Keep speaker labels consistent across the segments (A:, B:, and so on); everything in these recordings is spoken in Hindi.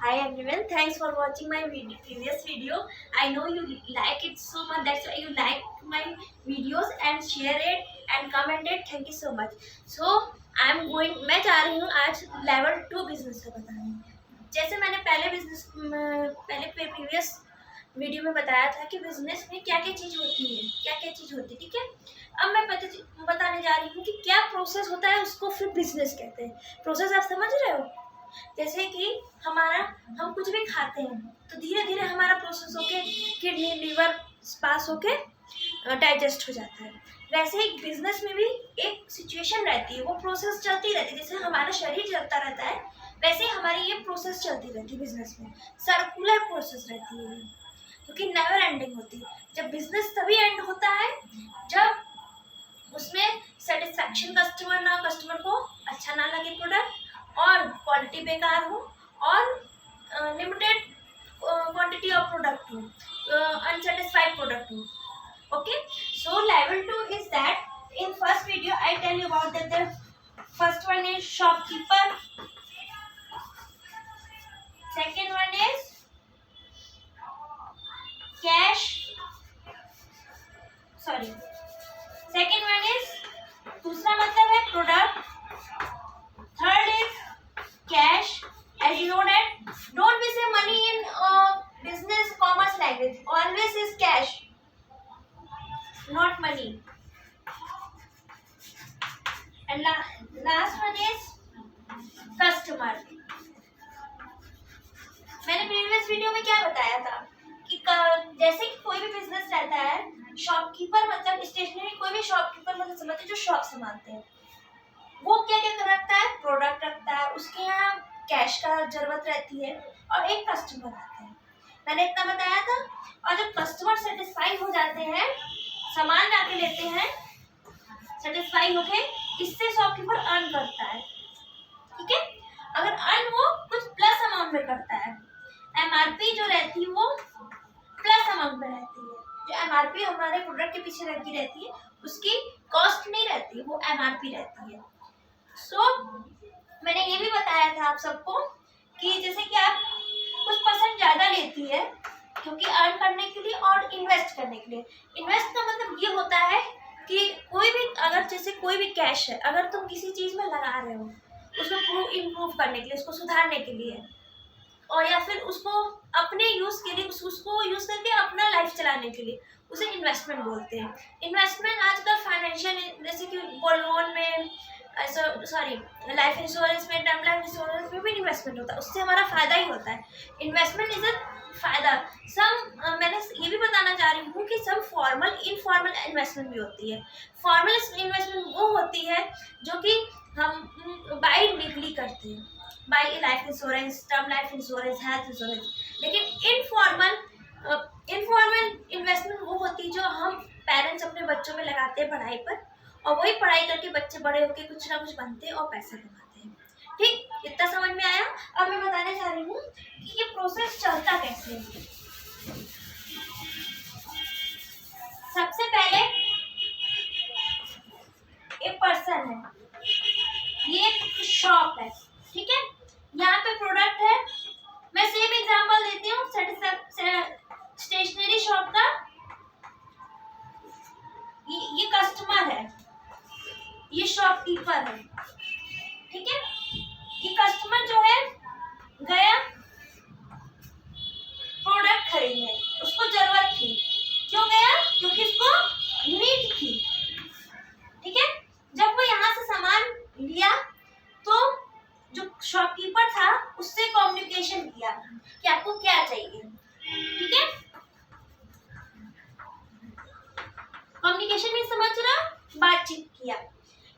A: Hi everyone, thanks for watching my previous video. I know you like it so much, that's why you like my videos and share it and comment it. Thank you so much. So मैं जा रही हूँ आज लेवल 2 बिजनेस का बताने। जैसे मैंने पहले प्रीवियस वीडियो में बताया था कि बिजनेस में क्या क्या चीज़ होती है, ठीक है। अब मैं बताने जा रही हूँ कि क्या प्रोसेस होता है, उसको फिर बिजनेस कहते हैं। प्रोसेस आप समझ रहे हो? जैसे कि हम कुछ भी खाते हैं तो धीरे धीरे हमारा प्रोसेस होके किडनी लिवर पास होके डाइजेस्ट हो जाता है। वैसे ही बिजनेस में भी एक सिचुएशन रहती है, वो प्रोसेस चलती रहती है। जैसे हमारा शरीर चलता रहता है वैसे ही हमारी ये प्रोसेस चलती रहती है। बिजनेस में सर्कुलर प्रोसेस रहती है क्योंकि नेवर एंडिंग होती है। जब बिजनेस तभी एंड होता है जब उसमें सेटिस्फैक्शन कस्टमर को अच्छा ना लगे प्रोडक्ट, और क्वालिटी बेकार हो, और लिमिटेड क्वांटिटी ऑफ प्रोडक्ट हो, अनसेटिस्फाइड प्रोडक्ट हो। Okay, so level 2 is that in first video I tell you about that the first one is shopkeeper, second one is cash, second one is दूसरा मतलब है product, third is cash. As you know that don't we say money in business commerce language, always is cash, not money. And last one is customer. मैंने प्रीवियस वीडियो में क्या बताया था कि जैसे कि कोई भी बिजनेस रहता है, शॉपकीपर मतलब स्टेशनरी, कोई भी शॉपकीपर मतलब समझते जो शॉप संभालते हैं, वो क्या क्या रखता है, प्रोडक्ट रखता है, उसके यहाँ कैश का जरूरत रहती है, और एक कस्टमर आता है। मैंने इतना बताया था। और जब कस्टमर सेटिस्फाई हो जाते हैं, सामान लाके लेते हैं, सेटिस्फाई होके, इससे शॉपकीपर अर्न करता है। ठीक है, अगर अर्न वो कुछ प्लस अमाउंट में करता है, एमआरपी जो रहती है वो प्लस अमाउंट में रहती है। जो एमआरपी हमारे प्रोडक्ट के पीछे लगी रहती है उसकी कॉस्ट नहीं रहती, वो एमआरपी रहती है। मैंने ये भी बताया था आप सबको कि जैसे कि आप कुछ परसेंट ज़्यादा लेती है क्योंकि अर्न करने के लिए और इन्वेस्ट करने के लिए। इन्वेस्ट का मतलब ये होता है कि कोई भी, अगर जैसे कोई भी कैश है, अगर तुम किसी चीज़ में लगा रहे हो उसको इम्प्रूव करने के लिए, उसको सुधारने के लिए, और या फिर उसको अपने यूज़ के लिए, उसको यूज़ करके अपना लाइफ चलाने के लिए, उसे इन्वेस्टमेंट बोलते हैं। इन्वेस्टमेंट आजकल फाइनेंशियल, जैसे कि गोल्ड लोन में, लाइफ इंश्योरेंस में, टर्म लाइफ इंश्योरेंस में भी इन्वेस्टमेंट होता है, उससे हमारा फ़ायदा ही होता है। इन्वेस्टमेंट इज अ फ़ायदा। मैंने ये भी बताना चाह रही हूँ कि सम फॉर्मल इनफॉर्मल इन्वेस्टमेंट भी होती है। फॉर्मल इन्वेस्टमेंट वो होती है जो कि हम बाय लीगली करते हैं, bye life insurance, term life insurance, health insurance. लेकिन इनफॉर्मल इन्वेस्टमेंट वो होती है जो हम पेरेंट्स अपने बच्चों में लगाते हैं पढ़ाई पर, और वही पढ़ाई करके बच्चे बड़े होकर कुछ ना कुछ बनते हैं और पैसा कमाते हैं। ठीक, इतना समझ में आया? अब मैं बताने जा रही हूँ कि ये प्रोसेस चलता कैसे है। सबसे पहले एक पर्सन है, ये एक शॉप है, ठीक है, यहाँ पे प्रोडक्ट है। मैं सेम एग्जांपल देती हूँ स्टेशनरी शॉप का। ये कस्टमर है, ये शॉपकीपर है, ठीक है। ये कस्टमर जो है गया प्रोडक्ट खरीदने, उसको जरूरत थी। क्यों गया? क्योंकि उसको नीड थी, ठीक है। जब वो यहाँ से सामान लिया तो जो शॉपकीपर था उससे कम्युनिकेशन किया कि आपको क्या चाहिए, ठीक है। कम्युनिकेशन में समझ रहा, बातचीत किया।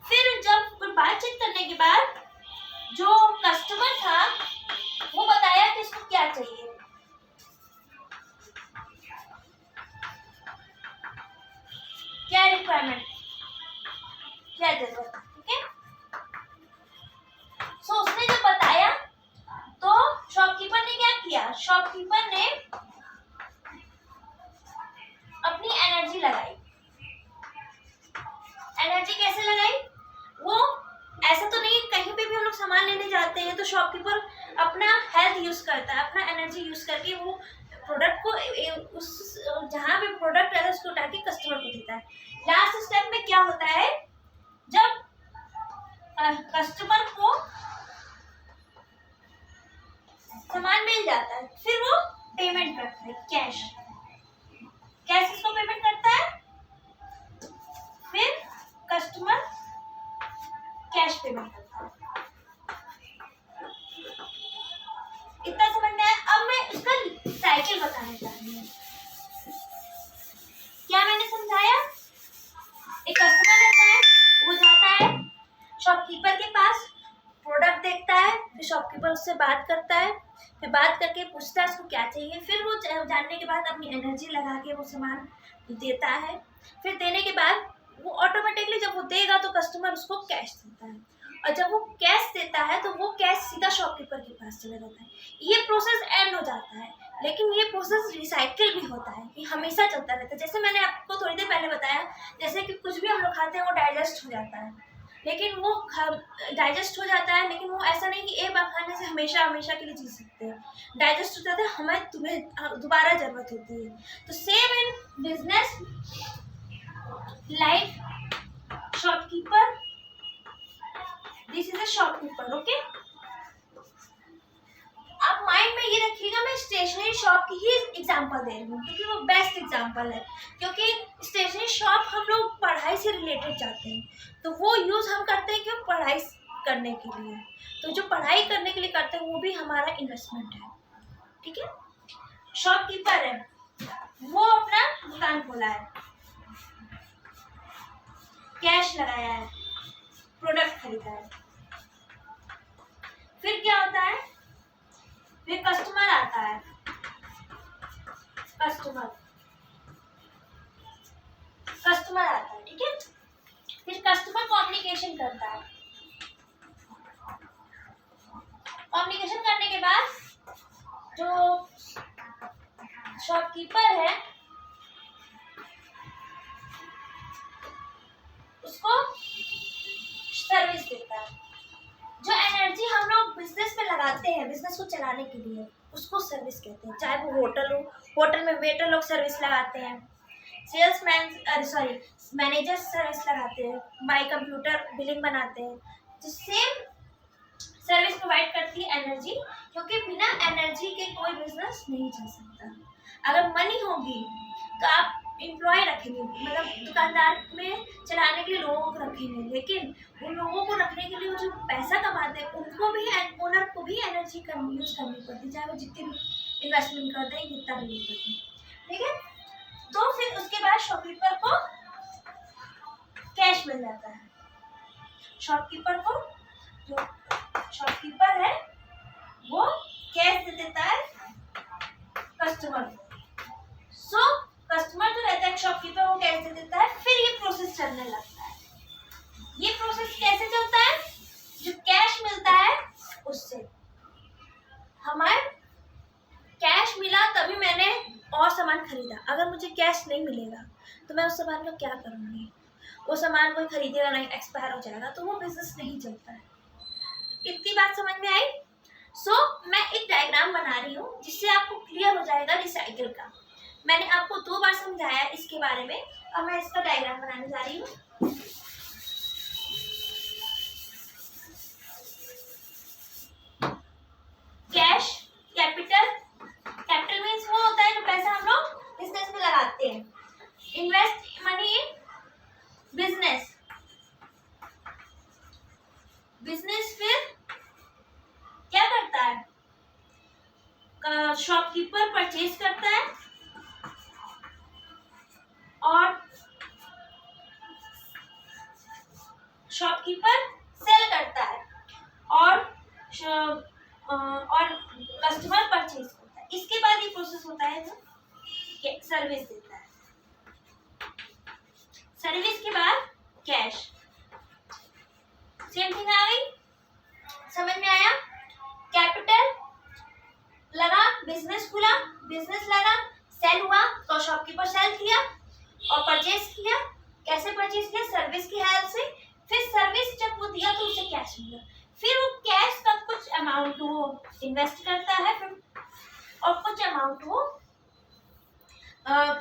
A: फिर जब बातचीत करने के बाद जो कस्टमर था वो बताया कि उसको क्या चाहिए, क्या रिक्वायरमेंट, क्या जरूरत, ठीक है। उसने जब बताया तो शॉपकीपर ने क्या किया, शॉपकीपर ने अपनी एनर्जी लगाई। एनर्जी कैसे लगाई? वो ऐसा तो नहीं, कहीं पे भी हम लोग सामान लेने जाते हैं तो शॉपकीपर अपना हेल्थ यूज करता है, अपना एनर्जी यूज करके वो प्रोडक्ट को उस जहाँ भी प्रोडक्ट है उसको उठा के कस्टमर को देता है। लास्ट स्टेप में क्या होता है, जब कस्टमर को सामान मिल जाता है फिर वो पेमेंट करता है कैश। कैश इसको पेमेंट करता है, फिर कस्टमर कैश पेमेंट करता है। इतना समझ में आया? अब मैं इसका साइकिल बताना चाहती हूँ। क्या मैंने समझाया? एक कस्टमर रहता है, वो जाता है शॉपकीपर के पास, प्रोडक्ट देखता है, फिर शॉपकीपर उससे बात करता है, फिर बात करके पूछता है उसको क्या चाहिए, फिर वो जानने के बाद अपनी एनर्जी लगा के वो सामान देता है। फिर देने के बाद वो ऑटोमेटिकली जब वो देगा तो कस्टमर उसको कैश देता है, और जब वो कैश देता है तो वो कैश सीधा शॉपकीपर के पास चला जाता है। ये प्रोसेस एंड हो जाता है, लेकिन ये प्रोसेस रिसाइकिल भी होता है, ये हमेशा चलता रहता है। जैसे मैंने आपको थोड़ी देर पहले बताया, जैसे कि कुछ भी हम लोग खाते हैं वो डाइजेस्ट हो जाता है, लेकिन वो डाइजेस्ट हो जाता है, लेकिन वो ऐसा नहीं कि एक बार खाने से हमेशा हमेशा के लिए जी सकते हैं। डाइजेस्ट हो जाता है, हमें तुम्हें दोबारा जरूरत होती है। तो same in business like shopkeeper, this is a shopkeeper, okay. आप माइंड में ये रखिएगा, मैं स्टेशनरी शॉप की ही एग्जांपल दे रही हूँ क्योंकि वो बेस्ट एग्जांपल है, क्योंकि स्टेशनरी शॉप हम लोग पढ़ाई से रिलेटेड जाते हैं, तो वो यूज़ हम करते हैं क्यों, पढ़ाई करने के लिए। तो जो पढ़ाई करने के लिए करते हैं वो भी हमारा इन्वेस्टमेंट है, ठीक है। शॉपकीपर है, वो अपना दुकान खोला है, कैश लगाया है, प्रोडक्ट खरीदा है, फिर क्या होता है, फिर कस्टमर आता है, कस्टमर आता है, ठीक है। फिर कस्टमर कम्युनिकेशन करता है, कम्युनिकेशन करने के बाद जो शॉपकीपर है उसको सर्विस देता है। जो एनर्जी हम लोग बिजनेस में लगाते हैं, बिजनेस को चलाने के लिए, उसको सर्विस कहते हैं। चाहे वो होटल हो, होटल में वेटर लोग सर्विस लगाते हैं, मैनेजर सर्विस लगाते हैं, बाय कंप्यूटर बिलिंग बनाते हैं। तो सेम सर्विस प्रोवाइड करती है एनर्जी, क्योंकि बिना एनर्जी के कोई बिजनेस नहीं चल सकता। अगर मनी होगी तो आप एम्प्लॉय रखेंगे, मतलब दुकानदार में चलाने के लिए लोगों को रखेंगे, लेकिन उन लोगों को रखने के लिए जो पैसा कमाते हैं उनको भी, ओनर को भी एनर्जी यूज करनी पड़ती है, चाहे वो जितनी भी इन्वेस्टमेंट करते हैं, कितना भी करते हैं, ठीक है। तो फिर उसके बाद शॉपकीपर को कैश मिल जाता है। शॉपकीपर को, जो शॉपकीपर है वो कैश दे देता है कस्टमर को। सो कस्टमर जो रहता है शॉपकीपर वो कैश दे देता है, फिर ये प्रोसेस चलने लगता है। ये प्रोसेस कैसे चलता है, जो कैश मिलता है उससे, हमारे कैश मिला तभी मैंने और सामान खरीदा। अगर मुझे कैश नहीं मिलेगा तो मैं उस सामान का क्या करूँगी, वो सामान कोई खरीदेगा नहीं, एक्सपायर हो जाएगा, तो वो बिजनेस नहीं चलता है। इतनी बात समझ में आई? मैं एक डायग्राम बना रही हूँ जिससे आपको क्लियर हो जाएगा रिसाइकिल का। मैंने आपको 2 बार समझाया इसके बारे में, अब मैं इसका डायग्राम बनाने जा रही हूँ। कैश, कैपिटल मीन्स वो होता है जो पैसा हम लोग बिजनेस में लगाते हैं। Invest money in business, business फिर क्या करता है, शॉपकीपर परचेज करता है और शॉपकीपर सेल करता है और कस्टमर परचेज करता है। इसके बाद ये प्रोसेस होता है जो सर्विस देता है, सर्विस के बाद कैश। सेम थिंग आ गई, समझ में आया? कैपिटल लगा, बिजनेस खुला, बिजनेस लगा, सेल हुआ तो शॉपकीपर सेल किया और परचेज किया। कैसे परचेज किया? सर्विस की हेल्प से। फिर सर्विस जब वो दिया तो उसे कैश मिला, फिर वो कैश का कुछ अमाउंट वो इन्वेस्ट करता है, फिर और कुछ अमाउंट वो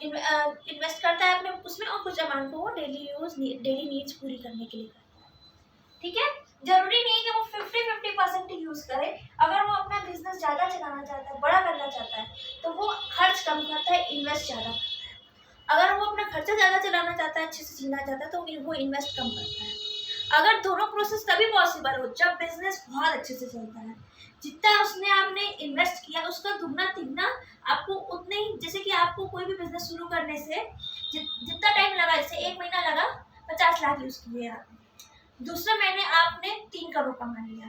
A: इन्वेस्ट करता है अपने उसमें, और कुछ अमाउंट को वो डेली नीड्स पूरी करने के लिए करता है। ठीक है, जरूरी नहीं कि वो 50-50% यूज करे। अगर वो अपना बिजनेस ज्यादा चलाना चाहता है, बड़ा करना चाहता है, तो वो खर्च कम करता है, इन्वेस्ट ज्यादा करता है। अगर वो अपना खर्चा ज्यादा चलाना चाहता है, अच्छे से जीना चाहता है, तो वो इन्वेस्ट कम करता है। अगर दोनों प्रोसेस तभी पॉसिबल हो जब बिजनेस बहुत अच्छे से चलता है। जितना उसने आपने इन्वेस्ट किया उसका दुगना तिगना आपको उतने ही, जैसे कि आपको कोई भी बिजनेस शुरू करने से जितना टाइम लगा, जैसे 1 महीना लगा 50 लाख यूज किए आपने, दूसरे महीने आपने 3 करोड़ कमा लिया,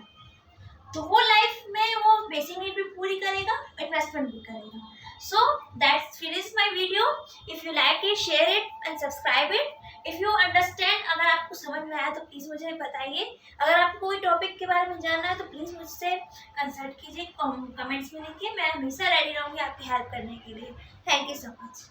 A: तो वो लाइफ में वो बेसिक नीड भी पूरी करेगा, इन्वेस्टमेंट भी करेगा। So that's finish my video. If you like it, share it and subscribe it. If you understand, अगर आपको समझ में आया तो प्लीज़ मुझे बताइए। अगर आपको कोई टॉपिक के बारे में जानना है तो प्लीज़ मुझसे कंसल्ट कीजिए, कमेंट्स में लिखिए। मैं हमेशा रेडी रहूँगी आपकी हेल्प करने के लिए। Thank you so much.